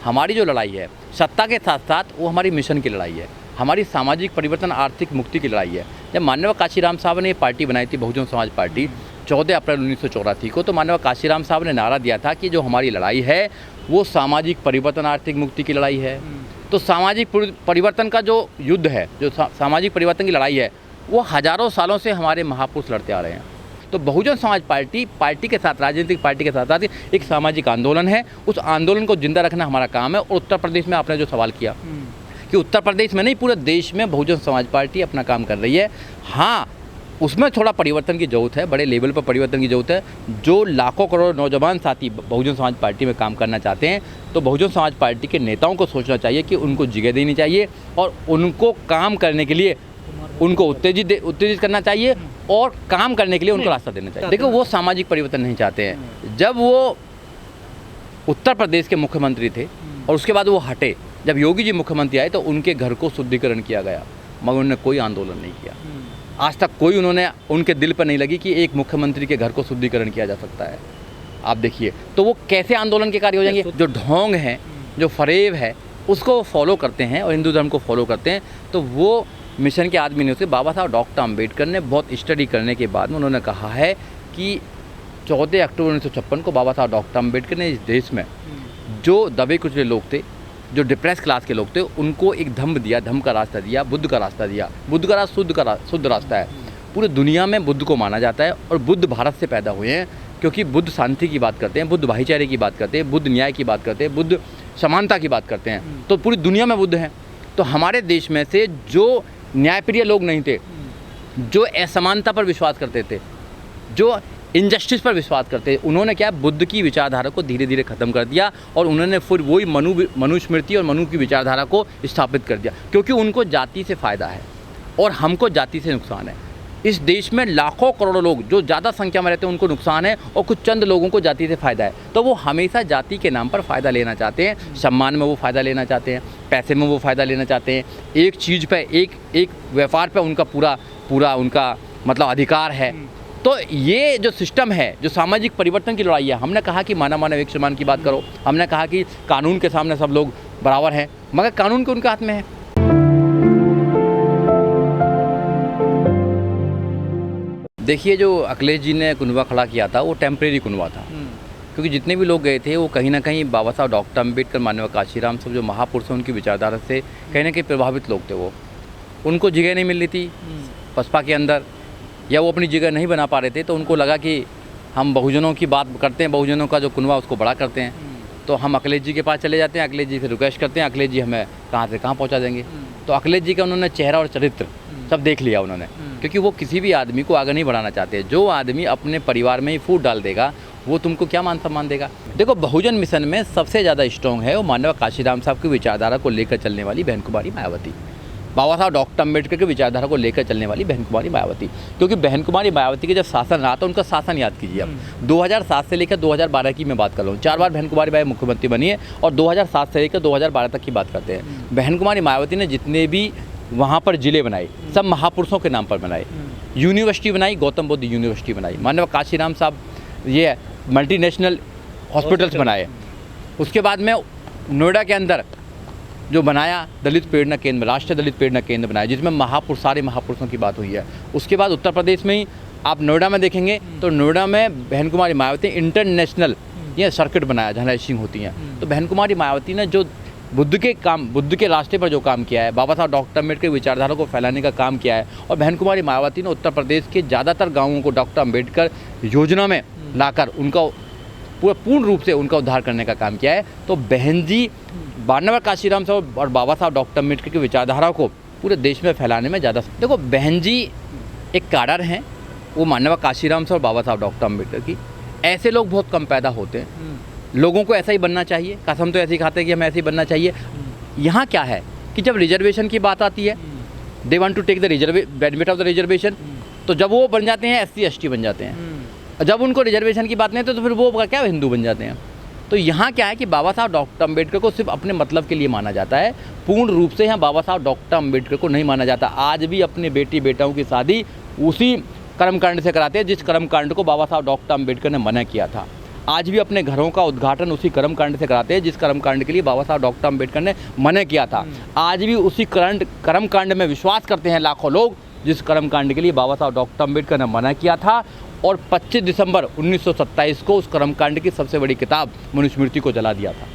हमारी जो लड़ाई है सत्ता के साथ साथ वो हमारी मिशन की लड़ाई है, हमारी सामाजिक परिवर्तन आर्थिक मुक्ति की लड़ाई है। जब माननीय काशीराम साहब ने पार्टी बनाई थी बहुजन समाज पार्टी 14 अप्रैल 1984 को, तो माननीय काशीराम साहब ने नारा दिया था कि जो हमारी लड़ाई है वो सामाजिक परिवर्तन आर्थिक मुक्ति की लड़ाई है। तो सामाजिक परिवर्तन का जो युद्ध है, जो सामाजिक परिवर्तन की लड़ाई है, वो हज़ारों सालों से हमारे महापुरुष लड़ते आ रहे हैं। तो बहुजन समाज पार्टी के साथ, राजनीतिक पार्टी के साथ साथ एक सामाजिक आंदोलन है। उस आंदोलन को जिंदा रखना हमारा काम है। और उत्तर प्रदेश में आपने जो सवाल किया कि उत्तर प्रदेश में नहीं पूरे देश में बहुजन समाज पार्टी अपना काम कर रही है। हाँ, उसमें थोड़ा परिवर्तन की ज़रूरत है, बड़े लेवल पर परिवर्तन की ज़रूरत है। जो लाखों करोड़ नौजवान साथी बहुजन समाज पार्टी में काम करना चाहते हैं, तो बहुजन समाज पार्टी के नेताओं को सोचना चाहिए कि उनको जगह देनी चाहिए और उनको काम करने के लिए उनको उत्तेजित करना चाहिए और काम करने के लिए उनको रास्ता देना चाहिए। देखो, वो सामाजिक परिवर्तन नहीं चाहते हैं। जब वो उत्तर प्रदेश के मुख्यमंत्री थे और उसके बाद वो हटे, जब योगी जी मुख्यमंत्री आए तो उनके घर को शुद्धिकरण किया गया, मगर उन्होंने कोई आंदोलन नहीं किया। आज तक कोई उनके दिल पर नहीं लगी कि एक मुख्यमंत्री के घर को शुद्धिकरण किया जा सकता है। आप देखिए, तो वो कैसे आंदोलन के कार्य हो जाएंगे? जो ढोंग है, जो फरेब है, उसको फॉलो करते हैं और हिंदू धर्म को फॉलो करते हैं। तो वो मिशन के आदमी ने, उसके बाबा साहब डॉक्टर अम्बेडकर ने बहुत स्टडी करने के बाद में उन्होंने कहा है कि 14 अक्टूबर 1956 को बाबा साहब डॉक्टर अम्बेडकर ने इस देश में जो दबे कुचले लोग थे, जो डिप्रेस क्लास के लोग थे, उनको एक धम्म दिया, धम्म का रास्ता दिया, बुद्ध का रास्ता दिया। बुद्ध का रास्ता शुद्ध रास्ता है। पूरी दुनिया में बुद्ध को माना जाता है और बुद्ध भारत से पैदा हुए हैं, क्योंकि बुद्ध शांति की बात करते हैं, बुद्ध भाईचारे की बात करते हैं, बुद्ध न्याय की बात करते हैं, बुद्ध समानता की बात करते हैं। तो पूरी दुनिया में बुद्ध हैं। तो हमारे देश में से जो न्यायप्रिय लोग नहीं थे, जो असमानता पर विश्वास करते थे, जो इनजस्टिस पर विश्वास करते थे, उन्होंने क्या बुद्ध की विचारधारा को धीरे धीरे ख़त्म कर दिया और उन्होंने फिर वही मनुस्मृति और मनु की विचारधारा को स्थापित कर दिया, क्योंकि उनको जाति से फ़ायदा है और हमको जाति से नुकसान है। इस देश में लाखों करोड़ों लोग जो ज़्यादा संख्या में रहते हैं उनको नुकसान है और कुछ चंद लोगों को जाति से फ़ायदा है। तो वो हमेशा जाति के नाम पर फ़ायदा लेना चाहते हैं, सम्मान में वो फ़ायदा लेना चाहते हैं, पैसे में वो फ़ायदा लेना चाहते हैं, एक चीज़ पे एक व्यापार पे उनका पूरा उनका मतलब अधिकार है। तो ये जो सिस्टम है, जो सामाजिक परिवर्तन की लड़ाई है, हमने कहा कि मानव एक समान की बात करो, हमने कहा कि कानून के सामने सब लोग बराबर हैं, मगर कानून के उनके हाथ में है। देखिए, जो अखिलेश जी ने कुनबा खड़ा किया था वो टेम्परेरी कुनबा था, क्योंकि जितने भी लोग गए थे वो कहीं ना कहीं बाबा साहब डॉक्टर अम्बेडकर, माननीय काशीराम साहब जो महापुरुष हैं, उनकी विचारधारा से कहीं ना कहीं प्रभावित लोग थे। वो उनको जगह नहीं मिल रही थी बसपा के अंदर, या वो अपनी जगह नहीं बना पा रहे थे, तो उनको लगा कि हम बहुजनों की बात करते हैं, बहुजनों का जो कुनबा उसको बड़ा करते हैं, तो हम अखिलेश जी के पास चले जाते हैं, अखिलेश जी से रिक्वेस्ट करते हैं, अखिलेश जी हमें कहाँ से कहाँ पहुँचा देंगे। तो अखिलेश जी का उन्होंने चेहरा और चरित्र सब देख लिया उन्होंने, क्योंकि वो किसी भी आदमी को आगे नहीं बढ़ाना चाहते। जो आदमी अपने परिवार में ही फूट डाल देगा वो तुमको क्या मान सम्मान देगा। देखो, बहुजन मिशन में सबसे ज़्यादा स्ट्रॉन्ग है वो माननीय काशीराम साहब की विचारधारा को लेकर चलने वाली बहन कुमारी मायावती, बाबा साहब डॉक्टर अम्बेडकर की विचारधारा को लेकर चलने वाली बहन कुमारी मायावती। क्योंकि बहन कुमारी मायावती के जब शासन रहा था, उनका शासन याद कीजिए आप, 2007 से लेकर 2012 की मैं बात कर रहा हूँ। 4 बार बहन कुमारी मायावती मुख्यमंत्री बनी है और 2007 से लेकर 2012 तक की बात करते हैं। बहन कुमारी मायावती ने जितने भी वहाँ पर जिले बनाए, सब महापुरुषों के नाम पर बनाए। यूनिवर्सिटी बनाई, गौतम बुद्ध यूनिवर्सिटी बनाई। माननीय काशीराम साहब ये मल्टीनेशनल हॉस्पिटल्स बनाए। उसके बाद में नोएडा के अंदर जो बनाया दलित प्रेरणा केंद्र, राष्ट्रीय दलित प्रेरणा केंद्र बनाया, जिसमें सारे महापुरुषों की बात हुई है। उसके बाद उत्तर प्रदेश में ही आप नोएडा में देखेंगे तो नोएडा में बहन कुमारी मायावती इंटरनेशनल ये सर्किट बनाया जहाँ रेसिंग होती हैं। तो बहन कुमारी मायावती ने जो बुद्ध के रास्ते पर जो काम किया है, बाबा साहब डॉक्टर अम्बेडकर विचारधारा को फैलाने का काम किया है, और बहन कुमारी मायावती ने उत्तर प्रदेश के ज़्यादातर गाँवों को डॉक्टर अम्बेडकर योजना में लाकर उनका पूर्ण रूप से उनका उद्धार करने का काम किया है। तो बहन जी माननीय काशीराम साहब और बाबा साहब डॉक्टर अम्बेडकर की विचारधारा को पूरे देश में फैलाने में ज़्यादा, देखो बहन जी एक काडर हैं, वो माननीय काशीराम साहब और बाबा साहब डॉक्टर अम्बेडकर की। ऐसे लोग बहुत कम पैदा होते हैं। लोगों को ऐसा ही बनना चाहिए, कसम तो ऐसे ही खाते हैं कि हमें ऐसे ही बनना चाहिए। यहाँ क्या है कि जब रिजर्वेशन की बात आती है, they want to take the benefit of the reservation, तो जब वो बन जाते हैं SC ST बन जाते हैं। जब उनको रिजर्वेशन की बात नहीं तो फिर वो क्या हिंदू बन जाते हैं। तो यहाँ क्या है कि बाबा साहब डॉक्टर अम्बेडकर को सिर्फ अपने मतलब के लिए माना जाता है, पूर्ण रूप से यहाँ बाबा साहब डॉक्टर अम्बेडकर को नहीं माना जाता। आज भी अपने बेटी बेटाओं की शादी उसी कर्मकांड से कराते हैं जिस कर्मकांड को बाबा साहब डॉक्टर अम्बेडकर ने मना किया था। आज भी अपने घरों का उद्घाटन उसी कर्मकांड से कराते हैं जिस कर्मकांड के लिए बाबा साहब डॉक्टर अम्बेडकर ने मना किया था। आज भी उसी कर्मकांड में विश्वास करते हैं लाखों लोग जिस कर्मकांड के लिए बाबा साहब डॉक्टर अम्बेडकर ने मना किया था। और 25 दिसंबर 1927 को उस कर्मकांड की सबसे बड़ी किताब मनुस्मृति को जला दिया था।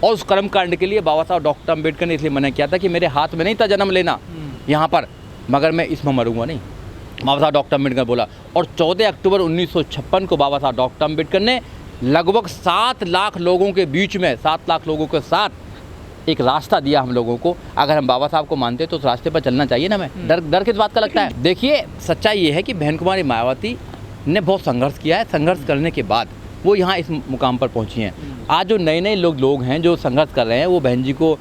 और उस कर्मकांड के लिए बाबा साहब डॉक्टर अम्बेडकर ने इसलिए मना किया था कि मेरे हाथ में नहीं था जन्म लेना यहाँ पर, मगर मैं इसमें मरूंगा नहीं, बाबा साहब डॉक्टर अम्बेडकर बोला। और 14 अक्टूबर 1956 को बाबा साहब डॉक्टर अम्बेडकर ने लगभग 7 लाख लोगों के बीच में, 7 लाख लोगों के साथ एक रास्ता दिया हम लोगों को। अगर हम बाबा साहब को मानते हैं तो उस रास्ते पर चलना चाहिए ना। हमें डर किस बात का लगता है? देखिए, सच्चाई ये है कि बहन कुमारी मायावती ने बहुत संघर्ष किया है। संघर्ष करने के बाद वो यहाँ इस मुकाम पर पहुँची हैं। आज जो नए लोग हैं जो संघर्ष कर रहे हैं, वो बहन जी को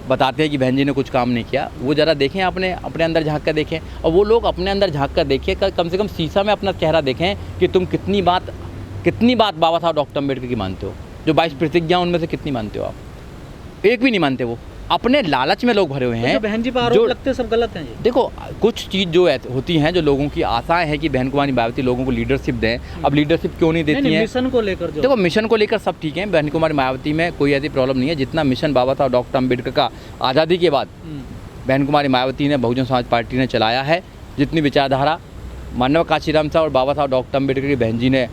बताते हैं कि बहन जी ने कुछ काम नहीं किया। वो ज़रा देखें, अपने अंदर झांक कर देखें। और वो लोग अपने अंदर झांक कर देखें, कम से कम शीशा में अपना चेहरा देखें कि तुम कितनी बात बाबा साहब डॉक्टर अम्बेडकर की मानते हो। जो 22 प्रतिज्ञा उनमें से कितनी मानते हो आप? एक भी नहीं मानते। वो अपने लालच में लोग भरे हुए हैं। जो बहन जी पर आरोप लगते हैं सब गलत हैं जी। देखो, कुछ चीज़ जो होती हैं, जो लोगों की आशाएं हैं कि बहन कुमारी मायावती लोगों को लीडरशिप दें। अब लीडरशिप क्यों नहीं देती है? मिशन को लेकर देखो, मिशन को लेकर सब ठीक है। बहन कुमारी मायावती में कोई ऐसी प्रॉब्लम नहीं है। जितना मिशन बाबा साहब डॉक्टर अम्बेडकर का आज़ादी के बाद बहन कुमारी मायावती ने, बहुजन समाज पार्टी ने चलाया है, जितनी विचारधारा मानव काशीराम साहब और बाबा साहब डॉक्टर अम्बेडकर की बहन जी ने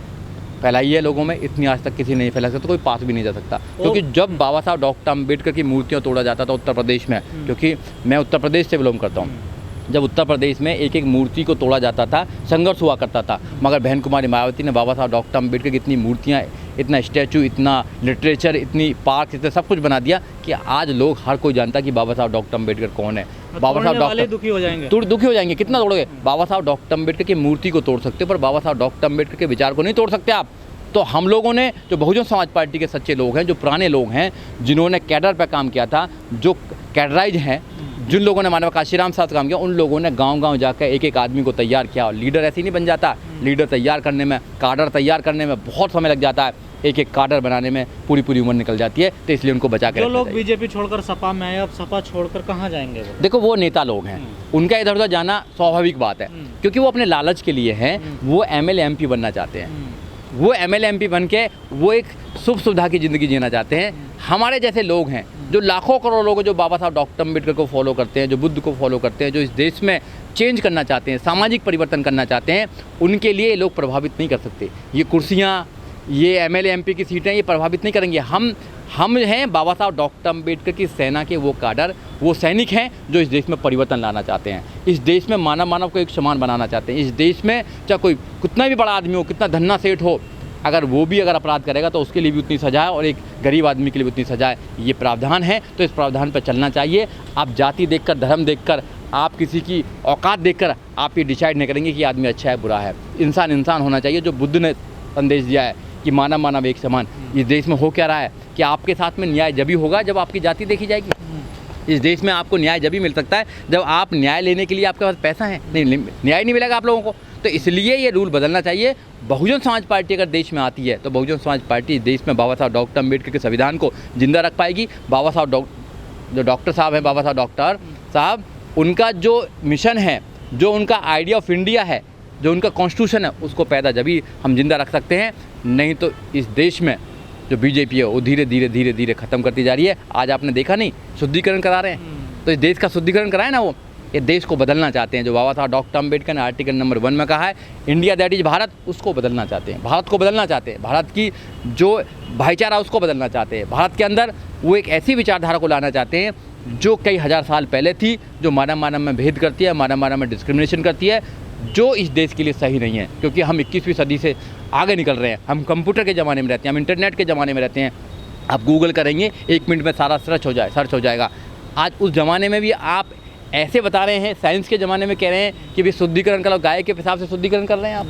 फैलाई है लोगों में, इतनी आज तक किसी नहीं फैला सकता, कोई पास भी नहीं जा सकता। क्योंकि जब बाबा साहब डॉक्टर अम्बेडकर की मूर्तियाँ तोड़ा जाता था उत्तर प्रदेश में, क्योंकि मैं उत्तर प्रदेश से बिलोंग करता हूँ, जब उत्तर प्रदेश में एक मूर्ति को तोड़ा जाता था, संघर्ष हुआ करता था। मगर बहन कुमारी मायावती ने बाबा साहब डॉक्टर अम्बेडकर की इतनी मूर्तियाँ, इतना स्टैचू, इतना लिटरेचर, इतनी पार्क, इतना सब कुछ बना दिया कि आज लोग, हर कोई जानता कि बाबा साहब डॉक्टर अम्बेडकर कौन है। बाबा साहब डॉक्टर दुखी हो जाएंगे, दुखी हो जाएंगे। कितना तोड़ोगे? बाबा साहब डॉक्टर अम्बेडकर की मूर्ति को तोड़ सकते हो, पर बाबा साहब डॉक्टर अम्बेडकर के विचार को नहीं तोड़ सकते आप। तो हम लोगों ने, जो बहुजन समाज पार्टी के सच्चे लोग हैं, जो पुराने लोग हैं, जिन्होंने कैडर पर काम किया था, जो कैडराइज हैं, जिन लोगों ने मानव काशीराम साहब काम किया, उन लोगों ने गांव-गांव जाकर एक आदमी को तैयार किया। और लीडर ऐसे ही नहीं बन जाता। लीडर तैयार करने में, काडर तैयार करने में बहुत समय लग जाता है। एक काडर बनाने में पूरी उम्र निकल जाती है। तो इसलिए उनको बचा के जो लोग बीजेपी छोड़कर सपा में आए, अब सपा छोड़कर कहाँ जाएंगे? देखो, वो नेता लोग हैं, उनका इधर उधर जाना स्वाभाविक बात है, क्योंकि वो अपने लालच के लिए हैं। वो MLA MP बनना चाहते हैं। वो MLA MP बन के वो एक सुख सुविधा की ज़िंदगी जीना चाहते हैं। हमारे जैसे लोग हैं, जो लाखों करोड़ लोग, जो बाबा साहब डॉक्टर अम्बेडकर को फॉलो करते हैं, जो बुद्ध को फॉलो करते हैं, जो इस देश में चेंज करना चाहते हैं, सामाजिक परिवर्तन करना चाहते हैं, उनके लिए ये लोग प्रभावित नहीं कर सकते। ये कुर्सियाँ, ये MLA MP की सीटें, ये प्रभावित नहीं करेंगे। हम हैं बाबा साहब डॉक्टर अम्बेडकर की सेना के वो काडर, वो सैनिक हैं जो इस देश में परिवर्तन लाना चाहते हैं। इस देश में मानव को एक समान बनाना चाहते हैं। इस देश में चाहे कोई कितना भी बड़ा आदमी हो, कितना धन्ना सेठ हो, अगर वो भी अपराध करेगा तो उसके लिए भी उतनी सजा है, और एक गरीब आदमी के लिए भी उतनी सजा है। ये प्रावधान है, तो इस प्रावधान पर चलना चाहिए। आप जाति देखकर, धर्म देखकर, आप किसी की औकात देखकर आप ये डिसाइड नहीं करेंगे कि आदमी अच्छा है बुरा है। इंसान होना चाहिए। जो बुद्ध ने संदेश दिया है कि मानव एक समान, इस देश में हो क्या रहा है कि आपके साथ में न्याय जब ही होगा जब आपकी जाति देखी जाएगी। इस देश में आपको न्याय जब ही मिल सकता है जब आप न्याय लेने के लिए आपके पास पैसा है। नहीं, न्याय नहीं मिलेगा आप लोगों को। तो इसलिए ये रूल बदलना चाहिए। बहुजन समाज पार्टी अगर देश में आती है तो बहुजन समाज पार्टी देश में बाबा साहब डॉक्टर अम्बेडकर के संविधान को जिंदा रख पाएगी। बाबा साहब जो डॉक्टर साहब हैं, बाबा साहब डॉक्टर साहब, उनका जो मिशन है, जो उनका आइडिया ऑफ इंडिया है, जो उनका कॉन्स्टिट्यूशन है, उसको पैदा जब ही हम जिंदा रख सकते हैं। नहीं तो इस देश में जो बीजेपी है वो धीरे धीरे ख़त्म करती जा रही है। आज आपने देखा नहीं, शुद्धिकरण करा रहे हैं, तो इस देश का शुद्धिकरण कराए ना। वो ये देश को बदलना चाहते हैं। जो बाबा साहब डॉक्टर अम्बेडकर ने आर्टिकल नंबर 1 में कहा है, इंडिया दैट इज़ भारत, उसको बदलना चाहते हैं। भारत को बदलना चाहते हैं। भारत की जो भाईचारा उसको बदलना चाहते हैं। भारत के अंदर वो एक ऐसी विचारधारा को लाना चाहते हैं जो कई हज़ार साल पहले थी, जो मानव में भेद करती है, मानव में डिस्क्रिमिनेशन करती है, जो इस देश के लिए सही नहीं है। क्योंकि हम 21वीं सदी से आगे निकल रहे हैं। हम कंप्यूटर के ज़माने में रहते हैं, हम इंटरनेट के ज़माने में रहते हैं। आप गूगल करेंगे, 1 मिनट में सारा सर्च हो जाएगा। आज उस ज़माने में भी आप ऐसे बता रहे हैं, साइंस के ज़माने में कह रहे हैं कि भी शुद्धिकरण करो, गाय के पेशाब से शुद्धिकरण कर रहे हैं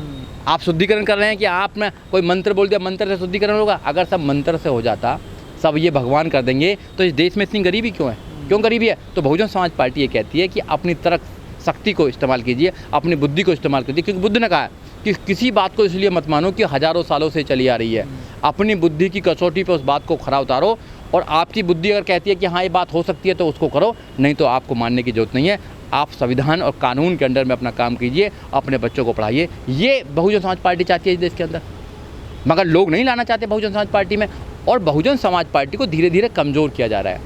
आप शुद्धिकरण कर रहे हैं कि आपने कोई मंत्र बोल दिया, मंत्र से शुद्धिकरण होगा। अगर सब मंत्र से हो जाता, सब ये भगवान कर देंगे, तो इस देश में इतनी गरीबी क्यों है? क्यों गरीबी है? तो बहुजन समाज पार्टी ये कहती है कि अपनी तरफ शक्ति को इस्तेमाल कीजिए, अपनी बुद्धि को इस्तेमाल कीजिए। क्योंकि बुद्ध ने कहा है कि किसी बात को इसलिए मत मानो कि हज़ारों सालों से चली आ रही है। अपनी बुद्धि की कसौटी पर उस बात को खरा उतारो और आपकी बुद्धि अगर कहती है कि हाँ ये बात हो सकती है तो उसको करो, नहीं तो आपको मानने की ज़रूरत नहीं है। आप संविधान और कानून के अंडर में अपना काम कीजिए, अपने बच्चों को पढ़ाइए। ये बहुजन समाज पार्टी चाहती है इस देश के अंदर, मगर लोग नहीं लाना चाहते बहुजन समाज पार्टी में। और बहुजन समाज पार्टी को धीरे धीरे कमज़ोर किया जा रहा है,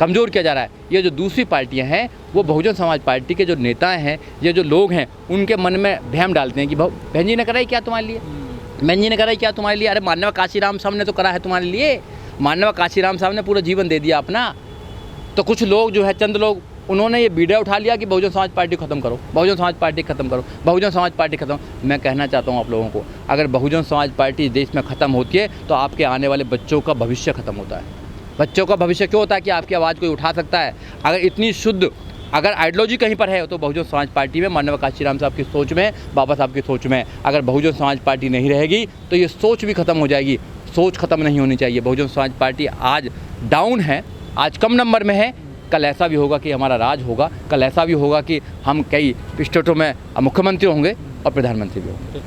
कमज़ोर किया जा रहा है। ये जो दूसरी पार्टियां हैं वो बहुजन समाज पार्टी के जो नेता हैं, ये जो लोग हैं, उनके मन में भ्रम डालते हैं कि बहन जी ने कराई क्या तुम्हारे लिए, बहन जी ने कराई क्या तुम्हारे लिए। अरे मानव काशीराम साहब ने तो करा है तुम्हारे लिए, मानव काशीराम साहब ने पूरा जीवन दे दिया अपना। तो कुछ लोग जो है, चंद लोग, उन्होंने ये बीड़ा उठा लिया कि बहुजन समाज पार्टी ख़त्म करो, बहुजन समाज पार्टी ख़त्म करो, बहुजन समाज पार्टी ख़त्म। मैं कहना चाहता हूँ आप लोगों को, अगर बहुजन समाज पार्टी देश में ख़त्म होती है तो आपके आने वाले बच्चों का भविष्य ख़त्म होता है। बच्चों का भविष्य क्यों होता है कि आपकी आवाज़ कोई उठा सकता है। अगर इतनी शुद्ध अगर आइडियोलॉजी कहीं पर है तो बहुजन समाज पार्टी में, मानव काशीराम साहब की सोच में, बाबा साहब की सोच में। अगर बहुजन समाज पार्टी नहीं रहेगी तो ये सोच भी ख़त्म हो जाएगी। सोच ख़त्म नहीं होनी चाहिए। बहुजन समाज पार्टी आज डाउन है, आज कम नंबर में है। कल ऐसा भी होगा कि हमारा राज होगा, कल ऐसा भी होगा कि हम कई स्टेटों में मुख्यमंत्री होंगे और प्रधानमंत्री भी होंगे।